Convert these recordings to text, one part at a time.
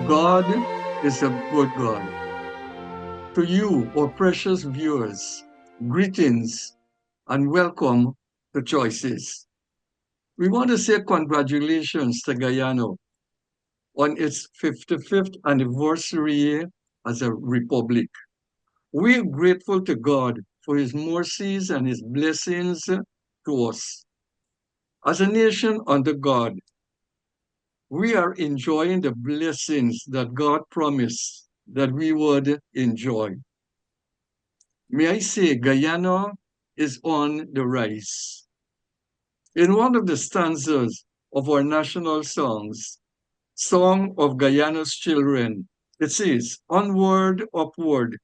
God is a good God. To you, our precious viewers, greetings and welcome to Choices. We want to say congratulations to Guyana on its 55th anniversary as a republic. We're grateful to God for his mercies and his blessings to us. As a nation under God, we are enjoying the blessings that God promised that we would enjoy. May I say, Guyana is on the rise. In one of the stanzas of our national songs, Song of Guyana's Children, it says, "Onward, upward,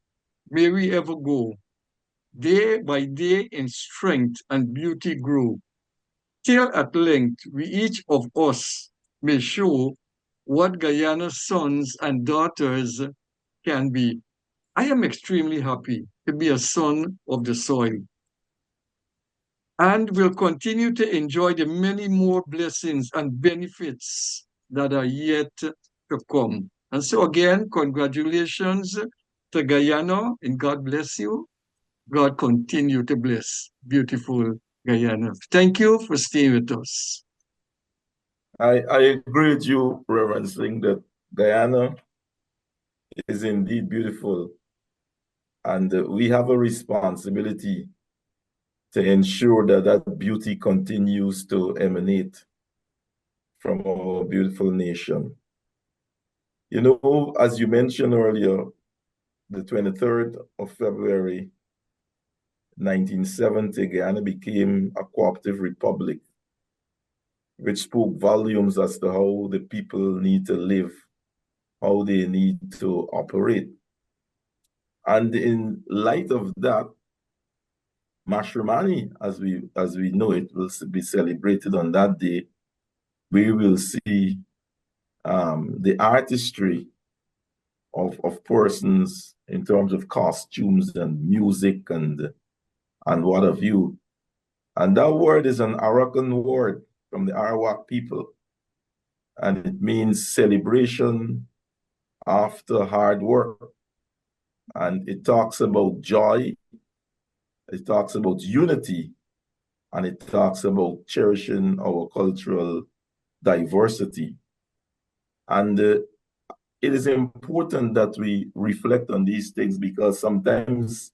may we ever go. Day by day in strength and beauty grow, till at length we each of us may show what Guyana's sons and daughters can be." I am extremely happy to be a son of the soil and will continue to enjoy the many more blessings and benefits that are yet to come. And so again, congratulations to Guyana and God bless you. God continue to bless beautiful Guyana. Thank you for staying with us. I agree with you, Reverend Singh, that Guyana is indeed beautiful. And we have a responsibility to ensure that that beauty continues to emanate from our beautiful nation. You know, as you mentioned earlier, the 23rd of February, 1970, Guyana became a cooperative republic, which spoke volumes as to how the people need to live, how they need to operate. And in light of that, Mashramani, as we know it, will be celebrated on that day. We will see the artistry of persons in terms of costumes and music and what have you. And that word is an Arakan word from the Arawak people. And it means celebration after hard work. And it talks about joy, it talks about unity, and it talks about cherishing our cultural diversity. And it is important that we reflect on these things because sometimes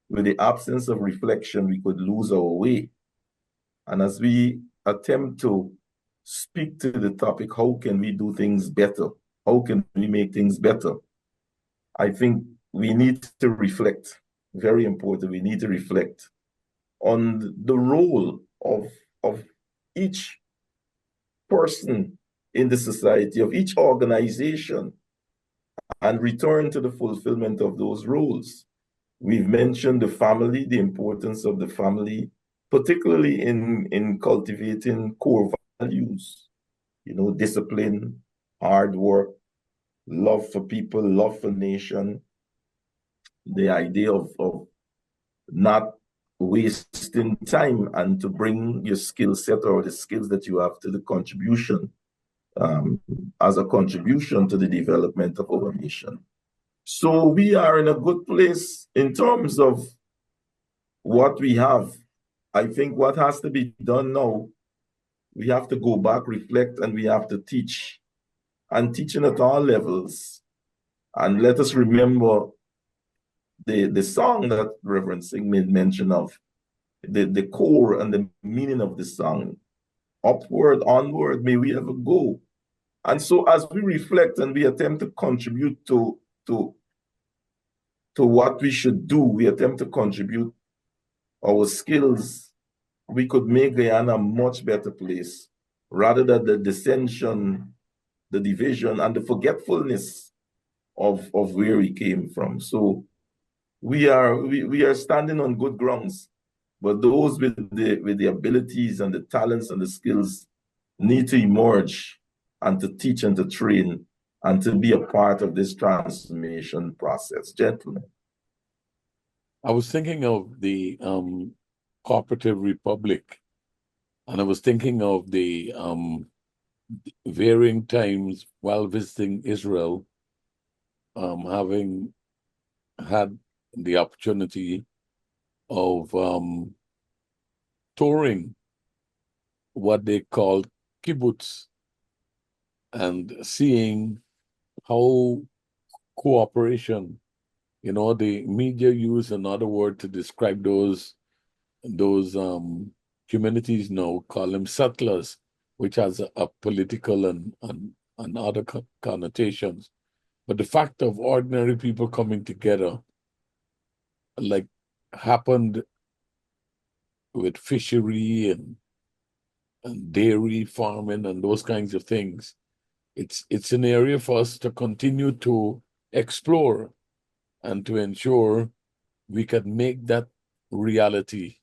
with the absence of reflection, we could lose our way. And as we attempt to speak to the topic, how can we do things better? How can we make things better? I think we need to reflect, very important, we need to reflect on the role of each person in the society, of each organization, and return to the fulfillment of those roles. We've mentioned the family, the importance of the family, particularly in cultivating core values, you know, discipline, hard work, love for people, love for nation, the idea of not wasting time and to bring your skill set or the skills that you have to the contribution as a contribution to the development of our nation. So we are in a good place in terms of what we have. I think what has to be done now, we have to go back, reflect, and we have to teach. And teaching at all levels. And let us remember the song that Reverend Singh made mention of, the core and the meaning of the song. Upward, onward, may we ever go. And so as we reflect and we attempt to contribute to what we should do, we attempt to contribute our skills, we could make Guyana a much better place rather than the dissension, the division, and the forgetfulness of where we came from. So we are standing on good grounds, but those with the abilities and the talents and the skills need to emerge and to teach and to train and to be a part of this transformation process. Gentlemen. I was thinking of the cooperative republic, and I was thinking of the varying times while visiting Israel having had the opportunity of touring what they call kibbutz and seeing how cooperation, the media use another word to describe those communities now, call them settlers, which has a political and other connotations. But the fact of ordinary people coming together, like happened with fishery and dairy farming and those kinds of things, it's an area for us to continue to explore and to ensure we can make that reality,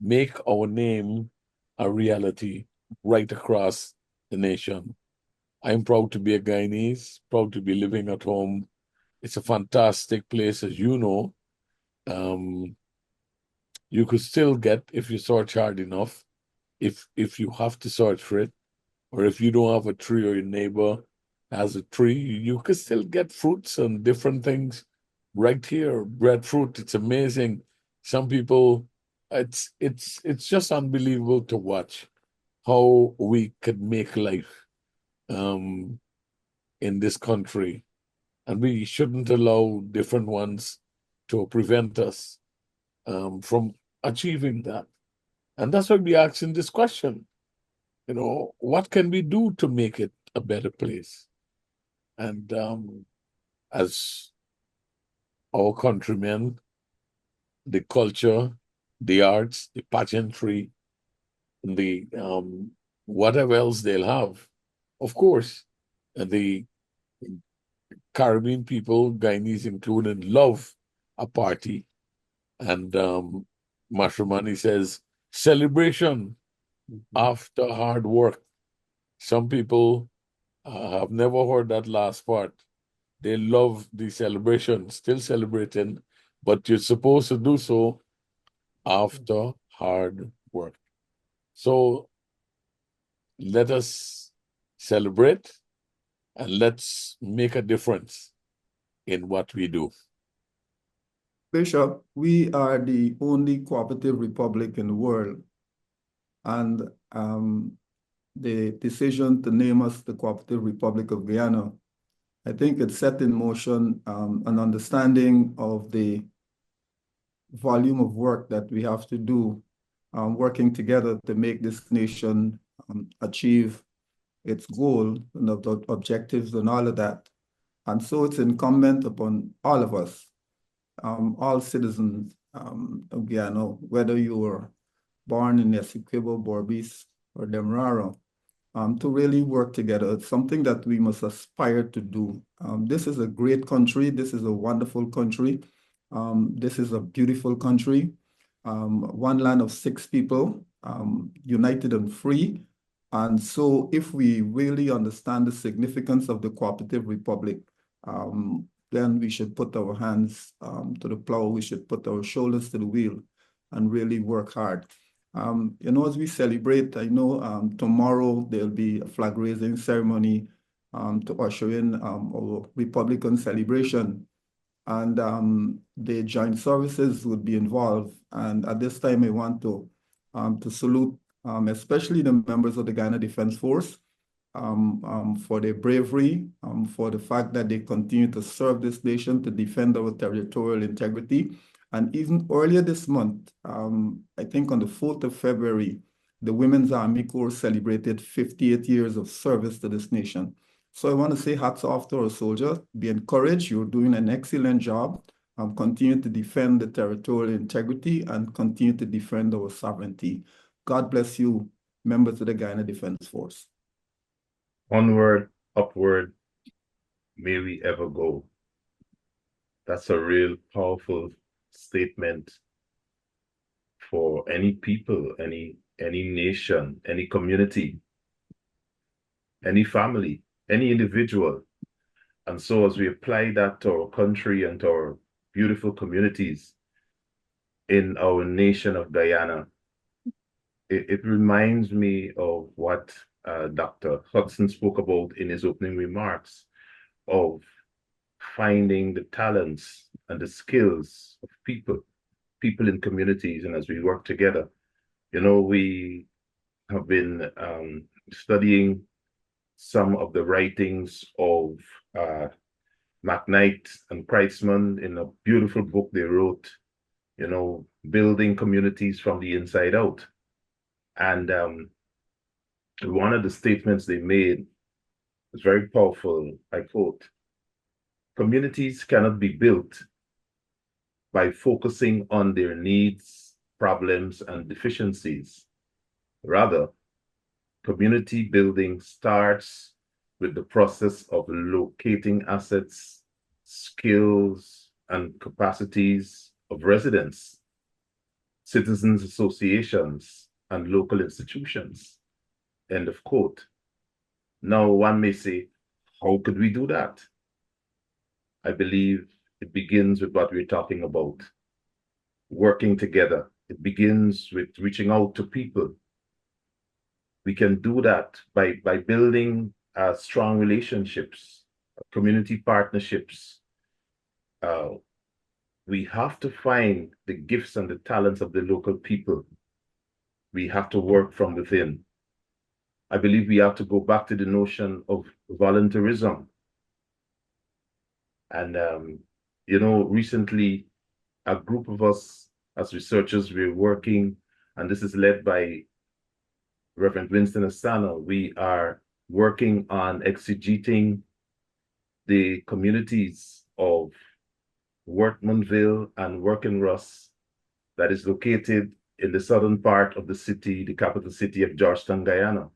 make our name a reality right across the nation. I'm proud to be a Guyanese, proud to be living at home. It's a fantastic place, as you know. Um, you could still get, if you search hard enough, if you have to search for it, or if you don't have a tree or your neighbor has a tree, you could still get fruits and different things right here. Breadfruit, it's amazing. Some people, it's just unbelievable to watch how we could make life um, in this country, and we shouldn't allow different ones to prevent us from achieving that. And that's why we asking this question. What can we do to make it a better place? And as our countrymen, the culture, the arts, the pageantry, the whatever else they'll have, of course, the Caribbean people, Guyanese included, love a party. And Mashramani says, celebration after hard work. Some people have never heard that last part. They love the celebration, still celebrating, but you're supposed to do so after hard work. So let us celebrate and let's make a difference in what we do. Bishop, we are the only cooperative republic in the world, and the decision to name us the Cooperative Republic of Guyana, I think it set in motion an understanding of the volume of work that we have to do, working together to make this nation achieve its goal and the objectives and all of that. And so it's incumbent upon all of us, all citizens of Guyana, whether you were born in Essequibo, Berbice, or Demerara, to really work together. It's something that we must aspire to do. This is a great country. This is a wonderful country. This is a beautiful country. One land of 6 people, united and free. And so if we really understand the significance of the Cooperative Republic, then we should put our hands to the plow. We should put our shoulders to the wheel and really work hard. As we celebrate, I know tomorrow there'll be a flag raising ceremony to usher in our Republican celebration. And the joint services would be involved. And at this time, I want to salute especially the members of the Guyana Defense Force for their bravery, for the fact that they continue to serve this nation, to defend our territorial integrity. And even earlier this month, I think on the 4th of February, the Women's Army Corps celebrated 58 years of service to this nation. So I want to say hats off to our soldiers. Be encouraged. You're doing an excellent job. Continue to defend the territorial integrity and continue to defend our sovereignty. God bless you, members of the Guyana Defense Force. Onward, upward, may we ever go. That's a real powerful statement for any people, any nation, any community, any family, any individual. And so as we apply that to our country and to our beautiful communities in our nation of Guyana, it reminds me of what Dr. Hudson spoke about in his opening remarks of finding the talents and the skills of people in communities, and as we work together. We have been studying some of the writings of McKnight and Kreitzman in a beautiful book they wrote, building communities from the inside out. And one of the statements they made was very powerful. I quote, "Communities cannot be built by focusing on their needs, problems, and deficiencies. Rather, community building starts with the process of locating assets, skills, and capacities of residents, citizens associations, and local institutions." End of quote. Now, one may say, how could we do that? I believe it begins with what we're talking about, working together. It begins with reaching out to people. We can do that by building strong relationships, community partnerships. We have to find the gifts and the talents of the local people. We have to work from within. I believe we have to go back to the notion of volunteerism. And, recently, a group of us as researchers, we're working, and this is led by Reverend Winston Asano. We are working on exegeting the communities of Workmanville and Working-Russ that is located in the southern part of the city, the capital city of Georgetown, Guyana.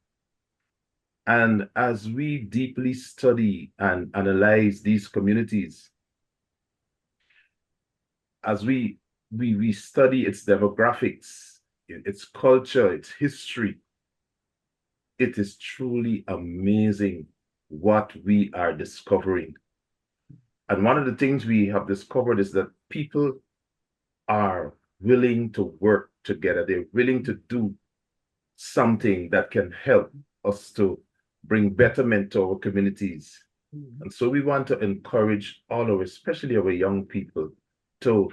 And as we deeply study and analyze these communities, as we study its demographics, its culture, its history, it is truly amazing what we are discovering. And one of the things we have discovered is that people are willing to work together. They're willing to do something that can help us to bring betterment to our communities. And so we want to encourage especially our young people, to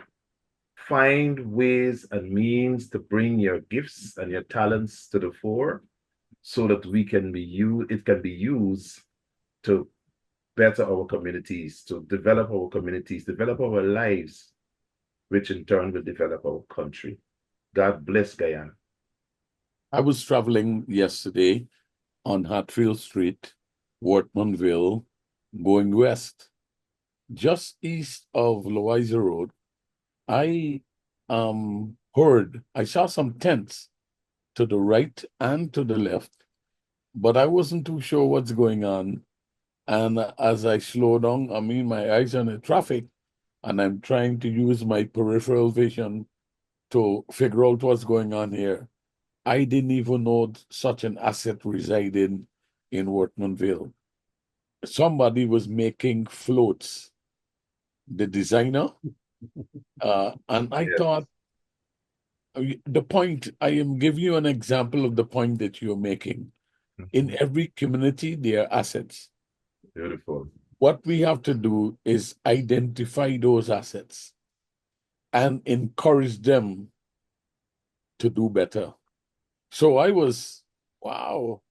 find ways and means to bring your gifts and your talents to the fore, so that it can be used to better our communities, to develop our communities, develop our lives, which in turn will develop our country. God bless Guyana. I was traveling yesterday on Hatfield Street, Wortmanville, going west. Just east of Loiza Road, I saw some tents to the right and to the left, but I wasn't too sure what's going on. And as I slow down, my eyes on the traffic, and I'm trying to use my peripheral vision to figure out what's going on here. I didn't even know such an asset resided in Wortmanville. Somebody was making floats, the designer, and I thought, the point, I am giving you an example of the point that you're making. In every community, there are assets. Beautiful. What we have to do is identify those assets and encourage them to do better. So I was, wow,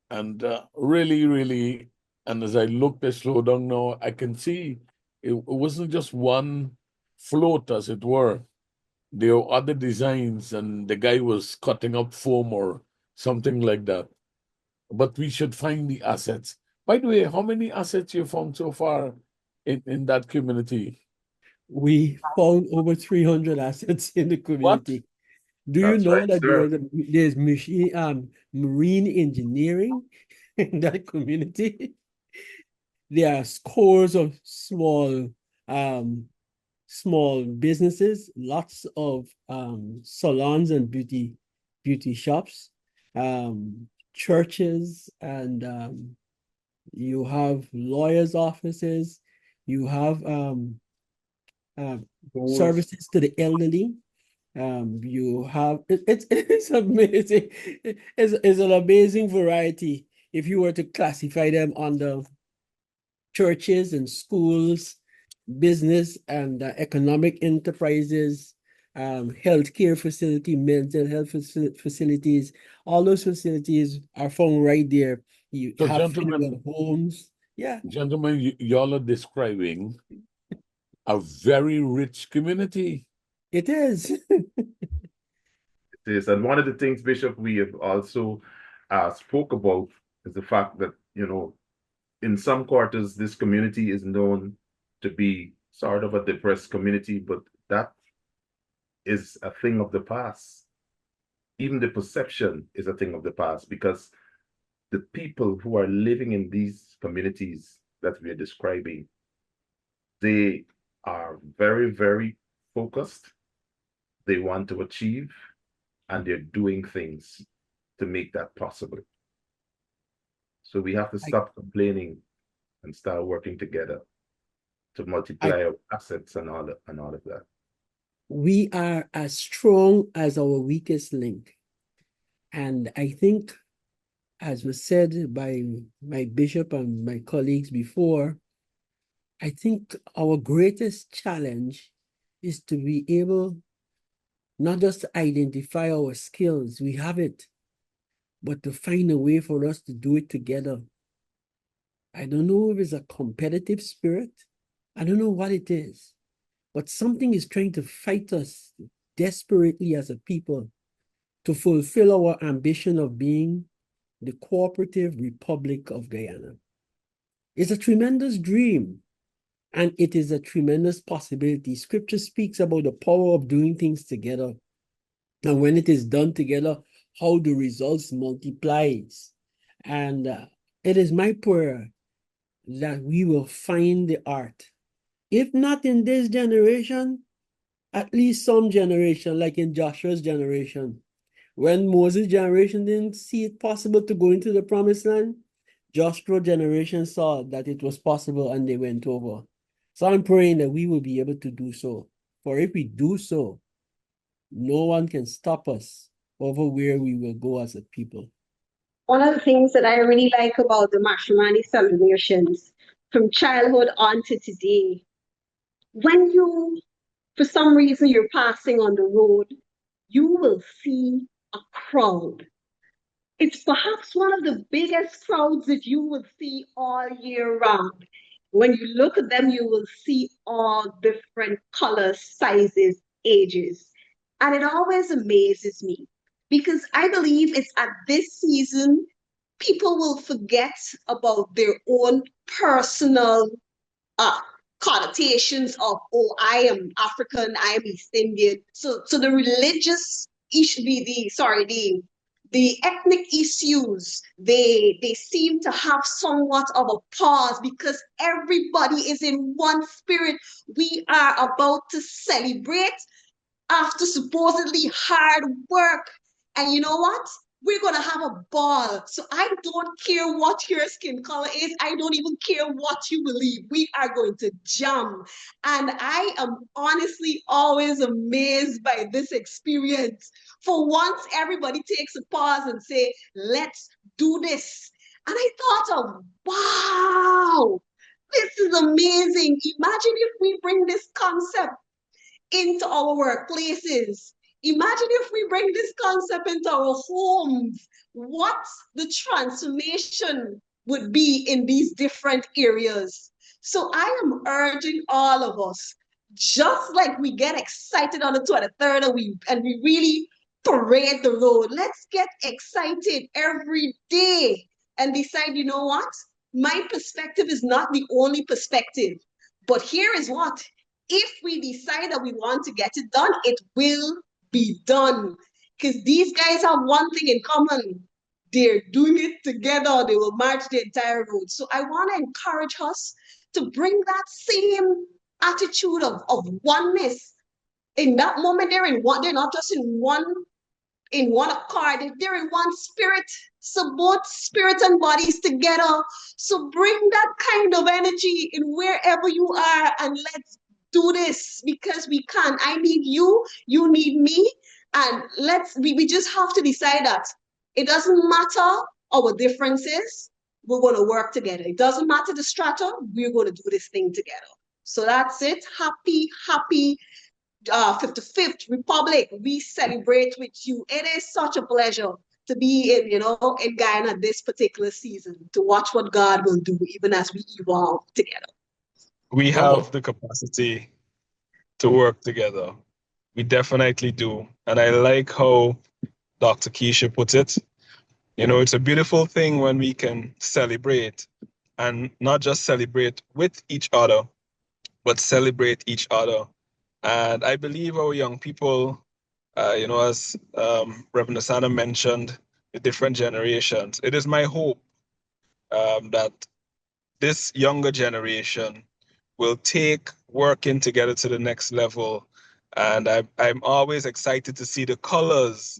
and really, really, and as I looked at slow down now, I can see it wasn't just one float, as it were. There were other designs, and the guy was cutting up foam or something like that. But we should find the assets. By the way, how many assets you found so far in that community? We found over 300 assets in the community. Do you That's know right, that sir. there's marine engineering in that community? There are scores of small businesses, lots of salons and beauty shops, churches, and you have lawyers' offices, you have services to the elderly. You have it's amazing. It's an amazing variety if you were to classify them under churches and schools, business and economic enterprises, healthcare facility, mental health facilities. All those facilities are found right there. You So, have gentlemen, homes. Yeah, gentlemen, y'all are describing a very rich community. it is. It is. And one of the things, Bishop, we have also spoke about is the fact that, in some quarters, this community is known to be sort of a depressed community, but that is a thing of the past. Even the perception is a thing of the past, because the people who are living in these communities that we are describing, they are very, very focused. They want to achieve, and they're doing things to make that possible. So we have to stop complaining and start working together to multiply our assets and all of that. We are as strong as our weakest link. And I think, as was said by my bishop and my colleagues before, I think our greatest challenge is to be able not just to identify our skills, we have it, but to find a way for us to do it together. I don't know if it's a competitive spirit. I don't know what it is, but something is trying to fight us desperately as a people to fulfill our ambition of being the Cooperative Republic of Guyana. It's a tremendous dream, and it is a tremendous possibility. Scripture speaks about the power of doing things together, and when it is done together, how the results multiplies. And it is my prayer that we will find the art. If not in this generation, at least some generation, like in Joshua's generation. When Moses' generation didn't see it possible to go into the promised land, Joshua's generation saw that it was possible and they went over. So I'm praying that we will be able to do so. For if we do so, no one can stop us over where we will go as a people. One of the things that I really like about the Mashramani celebrations from childhood on to today, when you, for some reason, you're passing on the road, you will see a crowd. It's perhaps one of the biggest crowds that you will see all year round. When you look at them, you will see all different colors, sizes, ages. And it always amazes me because I believe it's at this season people will forget about their own personal connotations of, oh, I am African, I am East Indian. So the religious issue, the ethnic issues, they seem to have somewhat of a pause because everybody is in one spirit. We are about to celebrate after supposedly hard work. And you know what? We're going to have a ball. So I don't care what your skin color is. I don't even care what you believe. We are going to jam. And I am honestly always amazed by this experience. For once, everybody takes a pause and say, let's do this. And I thought of, wow, this is amazing. Imagine if we bring this concept into our workplaces. Imagine if we bring this concept into our homes, what the transformation would be in these different areas. So I am urging all of us, just like we get excited on the 23rd and we really parade the road, let's get excited every day and decide, you know what? My perspective is not the only perspective, but here is what? If we decide that we want to get it done, it will be done. Because these guys have one thing in common. They're doing it together. They will march the entire road. So I want to encourage us to bring that same attitude of oneness. In that moment, they're not just in one accord, they're in one spirit. So both spirit and bodies together. So bring that kind of energy in wherever you are and let's do this because we can. I need you, you need me, and we just have to decide that it doesn't matter our differences. we're going to work together. It doesn't matter the strata, we're going to do this thing together. So that's it. Happy 55th Republic. We celebrate with you. It is such a pleasure to be in Guyana this particular season, to watch what God will do even as we evolve together. We have the capacity to work together. We definitely do. And I like how Dr. Keisha puts it. It's a beautiful thing when we can celebrate, and not just celebrate with each other, but celebrate each other. And I believe our young people, as Reverend Asana mentioned, the different generations, it is my hope that this younger generation will take working together to the next level. And I'm always excited to see the colors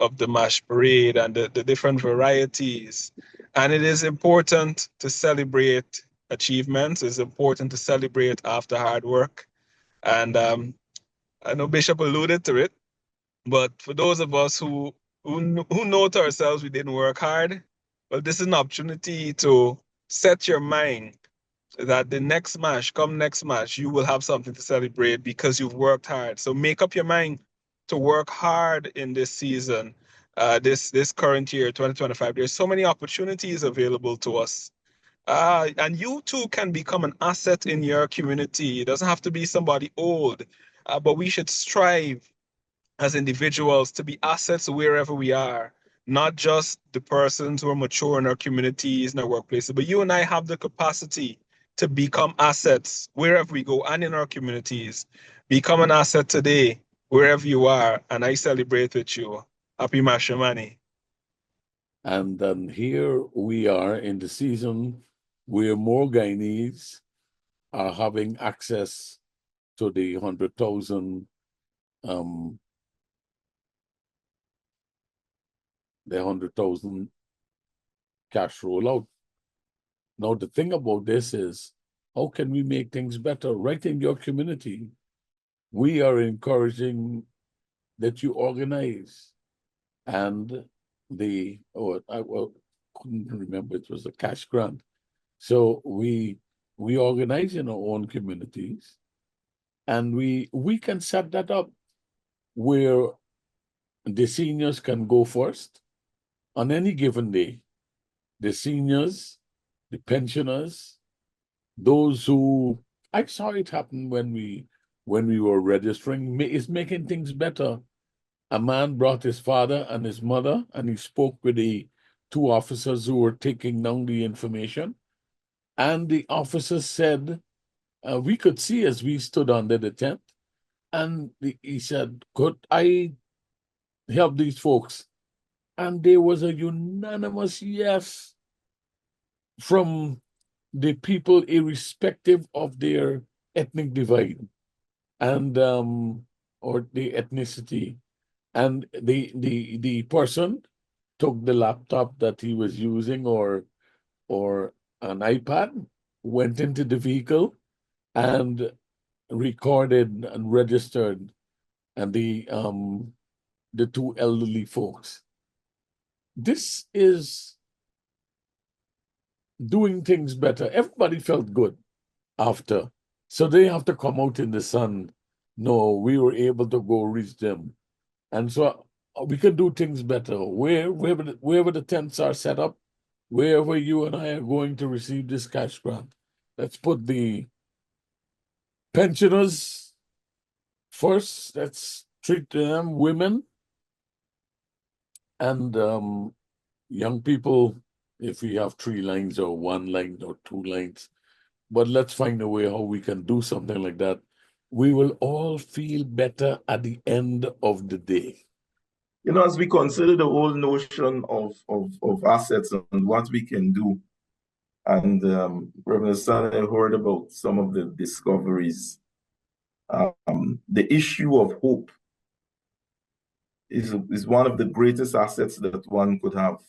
of the MASH parade and the different varieties. And it is important to celebrate achievements. It's important to celebrate after hard work. And I know Bishop alluded to it, but for those of us who know to ourselves we didn't work hard, well, this is an opportunity to set your mind that the next MASH, come next MASH, you will have something to celebrate because you've worked hard. So make up your mind to work hard in this season, this current year, 2025. There's so many opportunities available to us. And you too can become an asset in your community. It doesn't have to be somebody old, but we should strive as individuals to be assets wherever we are, not just the persons who are mature in our communities and our workplaces, but you and I have the capacity to become assets wherever we go and in our communities. Become an asset today, wherever you are, and I celebrate with you. Happy Mashamani. And then here we are in the season where more Guyanese are having access to the 100,000 cash rollout. Now, the thing about this is, how can we make things better? Right in your community, we are encouraging that you organize. And I couldn't remember, it was a cash grant. So we organize in our own communities, and we can set that up where the seniors can go first on any given day. The seniors, the pensioners, those who, I saw it happen when we were registering, is making things better. A man brought his father and his mother, and he spoke with the two officers who were taking down the information. And the officers said, we could see as we stood under the tent, and he said, could I help these folks? And there was a unanimous yes from the people, irrespective of their ethnic divide and or the ethnicity. And the person took the laptop that he was using or an iPad, went into the vehicle and recorded and registered, and the two elderly folks. This is doing things better. Everybody felt good after. So they have to come out in the sun. No, we were able to go reach them. And so we can do things better. Wherever the tents are set up, wherever you and I are going to receive this cash grant, let's put the pensioners first. Let's treat them, women, and young people, if we have 3 lines or 1 line or 2 lines. But let's find a way how we can do something like that. We will all feel better at the end of the day. As we consider the whole notion of assets and what we can do, and Reverend Asana heard about some of the discoveries, the issue of hope is one of the greatest assets that one could have.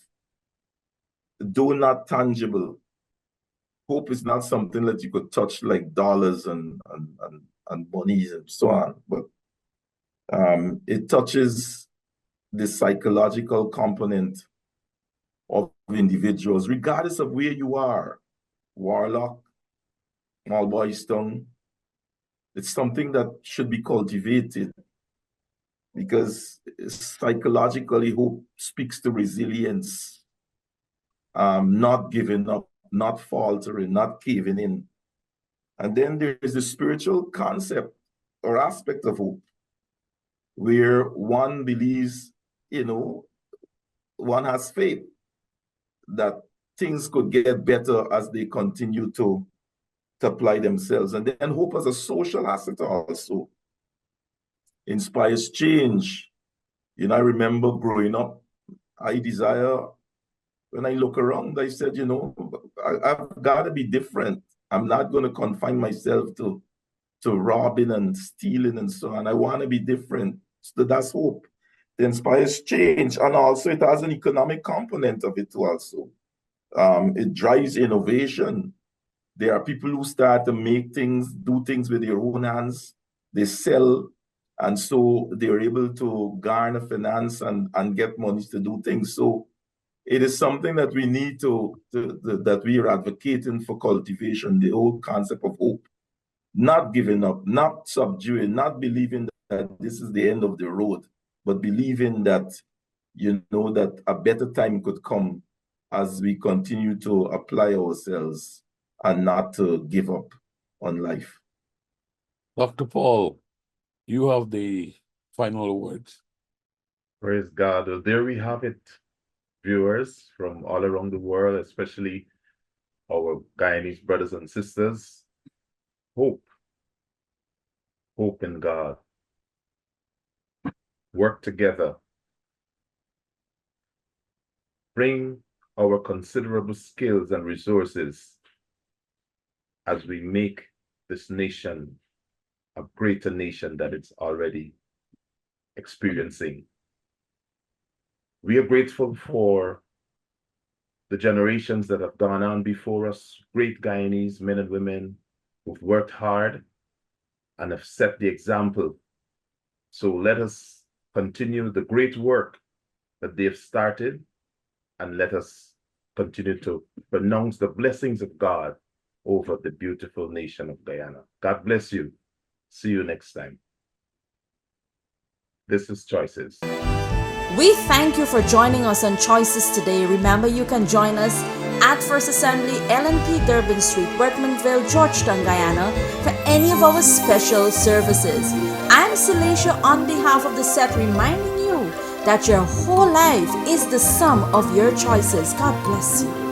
Though not tangible, hope is not something that you could touch like dollars and monies and so on, but it touches the psychological component of individuals, regardless of where you are, Warlock, Malboystone. It's something that should be cultivated, because psychologically hope speaks to resilience, not giving up, not faltering, not caving in. And then there's the spiritual concept or aspect of hope, where one believes, one has faith that things could get better as they continue to apply themselves. And then hope as a social asset also inspires change. I remember growing up, I desire, when I look around, I said, I've got to be different. I'm not going to confine myself to robbing and stealing and so on. I want to be different. So that's hope. It inspires change. And also it has an economic component of it also. It drives innovation. There are people who start to make things, do things with their own hands. They sell, and so they're able to garner finance and get money to do things. So it is something that we need that we are advocating for cultivation, the whole concept of hope. Not giving up, not subduing, not believing that this is the end of the road, but believing that, that a better time could come as we continue to apply ourselves and not to give up on life. Dr. Paul, you have the final words. Praise God. Well, there we have it, viewers from all around the world, especially our Guyanese brothers and sisters. Hope in God. Work together. Bring our considerable skills and resources as we make this nation a greater nation that it's already experiencing. We are grateful for the generations that have gone on before us, great Guyanese men and women who've worked hard and have set the example. So let us continue the great work that they've started, and let us continue to pronounce the blessings of God over the beautiful nation of Guyana. God bless you. See you next time. This is Choices. We thank you for joining us on Choices today. Remember, you can join us at First Assembly, LNP Durban Street, Workmanville, Georgetown, Guyana, for any of our special services. I'm Celicia on behalf of the set, reminding you that your whole life is the sum of your choices. God bless you.